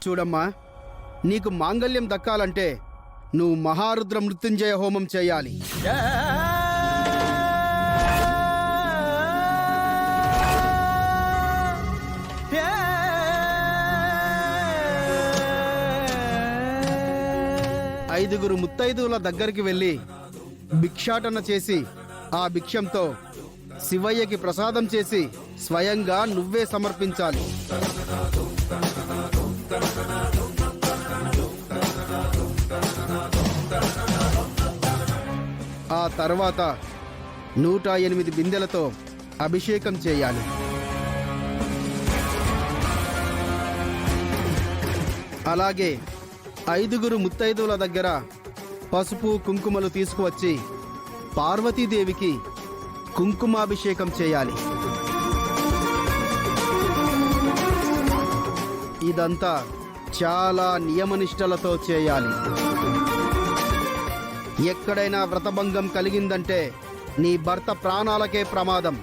చూడమ్మా, నీకు మాంగళ్యం దక్కాలంటే నువ్వు మహారుద్ర మృత్యుంజయ హోమం చేయాలి. ఐదుగురు ముత్తైదువుల దగ్గరికి వెళ్ళి భిక్షాటన చేసి ఆ భిక్షంతో శివయ్యకి ప్రసాదం చేసి స్వయంగా నువ్వే సమర్పించాలి. ఆ తర్వాత 108 బిందెలతో అభిషేకం చేయాలి. అలాగే ఐదుగురు ముత్తైదువుల దగ్గర పసుపు కుంకుమలు తీసుకువచ్చి పార్వతీదేవికి కుంకుమాభిషేకం చేయాలి. ఇదంతా చాలా నియమనిష్టలతో చేయాలి. ఎక్కడైనా వ్రతభంగం కలిగిందంటే నీ భర్త ప్రాణాలకే ప్రమాదం.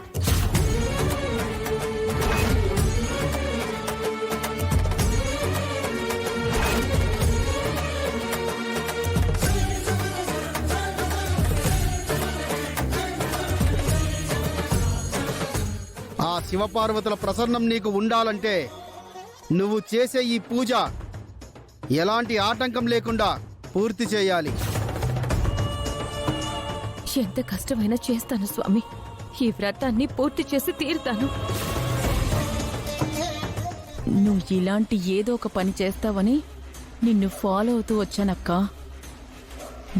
ఆ శివపార్వతుల ప్రసన్నం నీకు ఉండాలంటే నువ్వు చేసే ఈ పూజ ఎలాంటి ఆటంకం లేకుండా పూర్తి చేయాలి. ఎంత కష్టమైనా చేస్తాను స్వామి. ఈ వ్రతాన్ని పూర్తి చేసి తీరుతాను. నువ్వు ఇలాంటి ఏదో ఒక పని చేస్తావని నిన్ను ఫాలో అవుతూ వచ్చానక్క.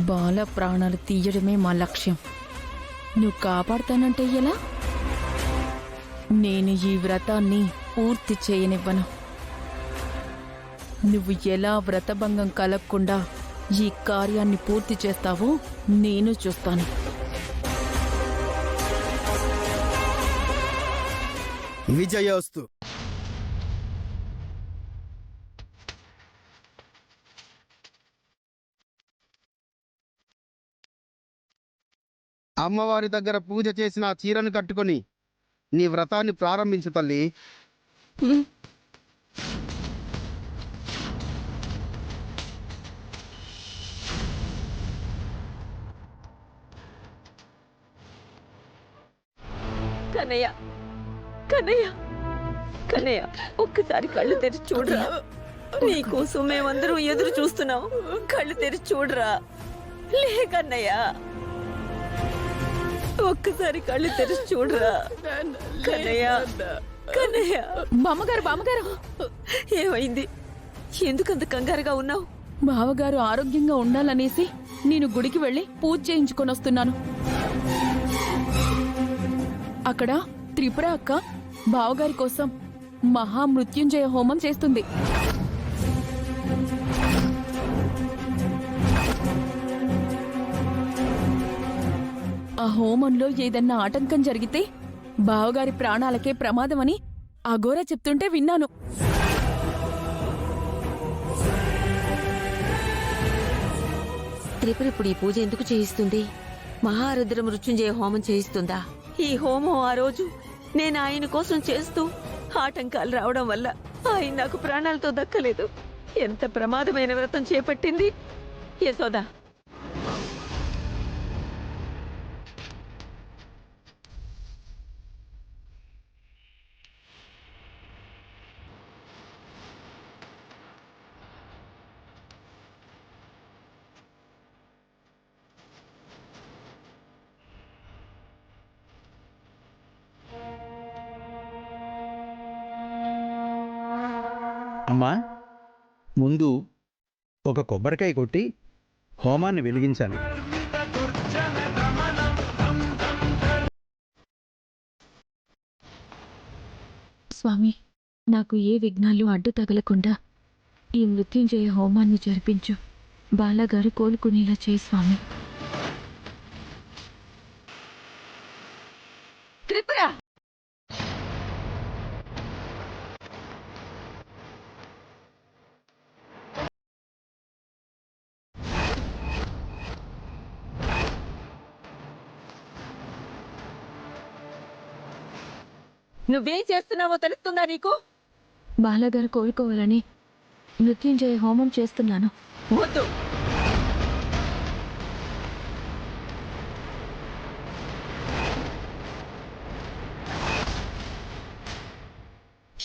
బాల ప్రాణాలు తీయడమే మా లక్ష్యం. నువ్వు కాపాడుతానంటే ఎలా? నేను ఈ వ్రతాన్ని పూర్తి చేయనివ్వను. నువ్వు ఎలా వ్రతభంగం కలగకుండా ఈ కార్యాన్ని పూర్తి చేస్తావో నేను చూస్తాను. విజయోస్తు. అమ్మవారి దగ్గర పూజ చేసిన ఆ చీరను కట్టుకొని నీ వ్రతాన్ని ప్రారంభించు తల్లి. కన్నయ్య, కన్నయ్య, కన్నయ్య, ఒక్కసారి కళ్ళు తెరిచి చూడరా. నీకోసం మేమందరం ఎదురు చూస్తున్నాం. కళ్ళు తెరిచి చూడరా. లే కన్నయ్య, ఒక్కసారి కళ్ళు తెరిచి చూడరా. కన్నయ్య, కన్నయ్య. బామ్మగారు, బామ్మగారు, ఏమైంది? ఎందుకంత కంగారుగా ఉన్నావు? బావగారు ఆరోగ్యంగా ఉండాలనేసి నేను గుడికి వెళ్లి పూజ చేయించుకొని వస్తున్నాను. అక్కడ త్రిపుర అక్క బావగారి కోసం మహామృత్యుంజయ హోమం చేస్తుంది. ఆ హోమంలో ఏదన్నా ఆటంకం జరిగితే బావగారి ప్రాణాలకే ప్రమాదమని అఘోరా చెప్తుంటే విన్నాను. త్రిపుర ఇప్పుడు ఈ పూజ ఎందుకు చేయిస్తుంది? మహారుద్ర మృత్యుంజయ హోమం చేయిస్తుందా? ఈ హోమం ఆ రోజు నేను ఆయన కోసం చేస్తూ ఆటంకాలు రావడం వల్ల ఆయన నాకు ప్రాణాలతో దక్కలేదు. ఎంత ప్రమాదమైన వ్రతం చేపట్టింది యశోదా. అమ్మా, ముందు ఒక కొబ్బరికాయ కొట్టి హోమాన్ని వెలిగించాలి. స్వామి, నాకు ఏ విఘ్నాలు అడ్డు తగలకుండా ఈ మృత్యుంజయ హోమాన్ని జరిపించు. బాలగారు కోలుకునేలా చేయి స్వామి. త్రిపుర, నువ్వేం చేస్తున్నావో తెలుస్తుందా నీకు? బాలగారు కోలుకోవాలని మృత్యుంజయ హోమం చేస్తున్నాను. వద్దు.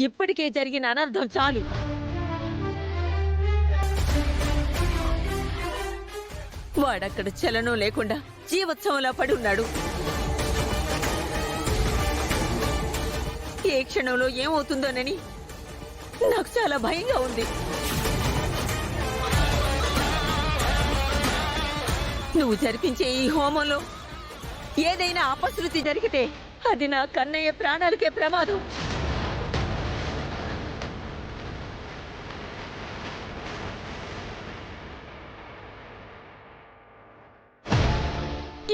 ఇప్పటికే జరిగిన అనర్థం చాలు. వాడక్కడ చలనం లేకుండా జీవోత్సవంలా పడి ఉన్నాడు. ఏ క్షణంలో ఏమవుతుందోనని నాకు చాలా భయంగా ఉంది. నువ్వు జరిపించే ఈ హోమంలో ఏదైనా అపశృతి జరిగితే అది నా కన్నయ్య ప్రాణాలకే ప్రమాదం.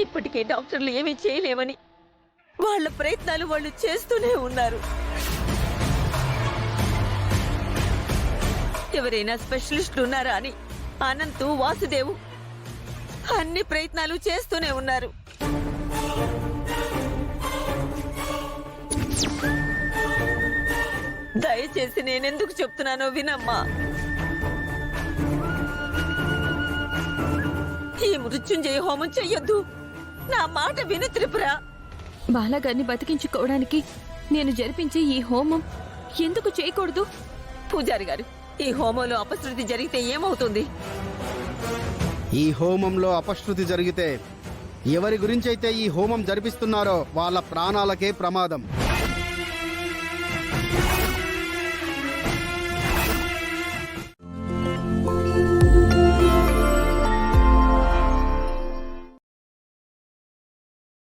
ఇప్పటికే డాక్టర్లు ఏమీ చేయలేమని వాళ్ళ ప్రయత్నాలు వాళ్ళు చేస్తూనే ఉన్నారు. ఎవరైనా స్పెషలిస్టులు ఉన్నారా అని అనంతు, వాసుదేవు అన్ని ప్రయత్నాలు చేస్తూనే ఉన్నారు. దయచేసి నేనెందుకు చెప్తున్నానో వినమ్మా. ఈ మృత్యుంజయ హోమం చెయ్యొద్దు. నా మాట విను త్రిపుర. బాలగారిని బతికించుకోవడానికి నేను జరిపించే ఈ హోమం ఎందుకు చేయకూడదు? పూజారి గారు, ఈ హోమంలో అపశృతి జరిగితే ఏమవుతుంది? ఈ హోమంలో అపశృతి జరిగితే ఎవరి గురించైతే ఈ హోమం జరిపిస్తున్నారో వాళ్ళ ప్రాణాలకే ప్రమాదం.